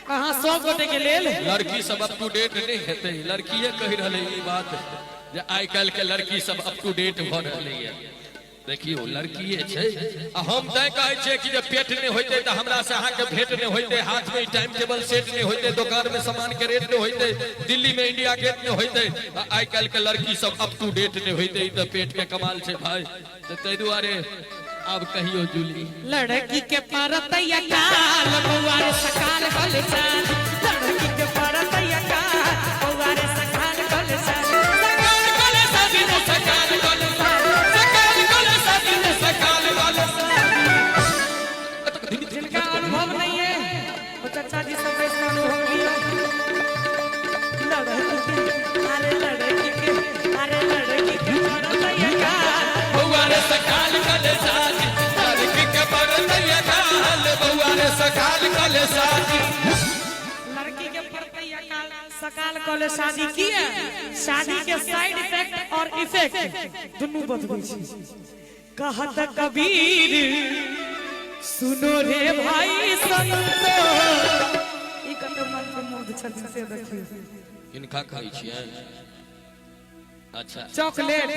कहाँ 100 गोटे के लेल लड़की सब अप टू डेट नहीं हेते। लड़कीए कह रही ई बात जे आई काल के लड़की सब अप टू डेट भ रही है। देखियो लड़कीए छे हम तय कहे छे कि जे पेट नहीं होते तो हमरा से अहाँ के भेंट नहीं होते, हाथ में टाइम टेबल सेट नहीं होते, दुकान में सामान के रेट नहीं होते, दिल्ली में इंडिया गेट नहीं होते। आई काल के लड़की सब अप टू डेट नहीं होते। तो पेट के कमाल छे भाई। तो तै दुआरे अब कहियो जूली लड़की के परतैया काल बउआर सकाल गल जान, लड़की के परतैया काल बउआर सकाल गल जान, सकाल गल सदिन सकाल गल सकाल गल सदिन सकाल गल। जिनका अनुभव नहीं है वो चाचा जी सब इसका अनुभव लिया। लड़की के परतैया काल बउआर सकाल गल जान, लड़की के परतैया काल बउआर सकाल गल जान। लड़की के परतैया काल सकाल कॉले शादी किया। शादी के साइड इफेक्ट और इफेक्ट दोनों बदल छी। कहत कबीर सुनो रे भाई संतो, ई कते मन के मूड छन से देखियो। इनका खाई छियै अच्छा चॉकलेट।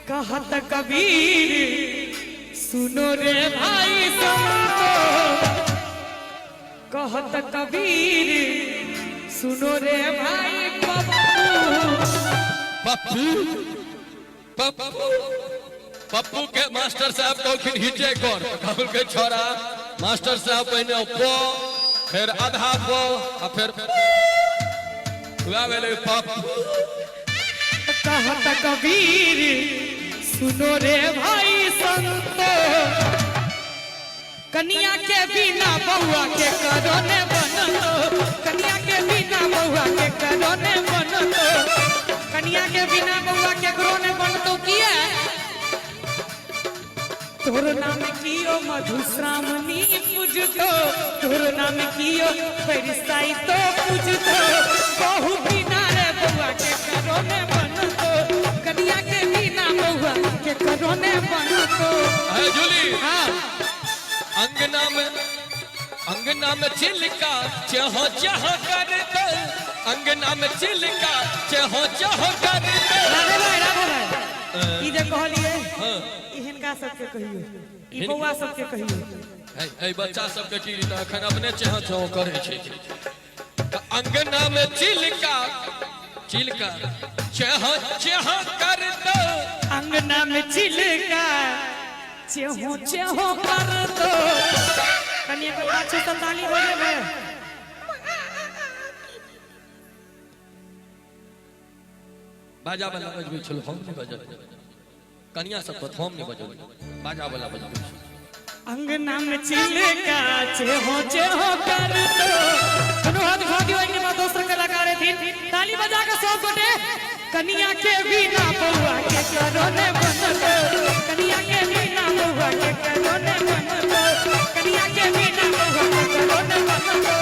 कहत कबीर सुनो रे भाई संतो, कहत कबीर सुनो रे भाई पप्पू पप्पू पप्पू के मास्टर साहब कहलखिन हिचे कर, कहल के छोरा मास्टर साहब पहने पो फिर आधा पो और फिर हुआ वेले पप्पू। कहत कबीर सुनो रे भाई संतो, कन्या के बिना बउआ के करोने बनतो, कन्या के बिना बउआ के करोने बनतो, कन्या के बिना बउआ के करोने बनतो किया। तोर नाम कियो मधुश्रावणी पूजतो, तोर नाम कियो बरसाई तो पूजतो, बहु बिना रे बउआ के करोने बनतो, कन्या के बिना बउआ के करोने बनतो। है जूली हाँ अंगना में चिलका चह चह कर दे, अंगना में चिलका चह चह कर दे। राधे भाई ई जे कहलिए ई हिनका सबके कहियो, ई बौआ सबके कहियो। ए बच्चा सबके की त अखन अपने चह चह करे छै। अंगना में चिलका चिलका चह चह कर दो, अंगना में चिलका चेहो चेहो कर दो। कन्या के पाछे तो ताली बजेबे। बाजा वाला बजबै छल, हम नहीं बजल। कन्या सब पर हम नहीं बजल, बाजा वाला बजबै छल। अंगना में चिलका चेहो चेहो कर दो। दोनों हाथ उठा दियो, एक बार दोसर कलाकार थी ताली बजा के सब गोटे। कन्या के बिना बउआ के करोने बनतो, कन्या के बिना बउआ के करोने बनतो, कन्या के बिना बउआ के करोने बनतो।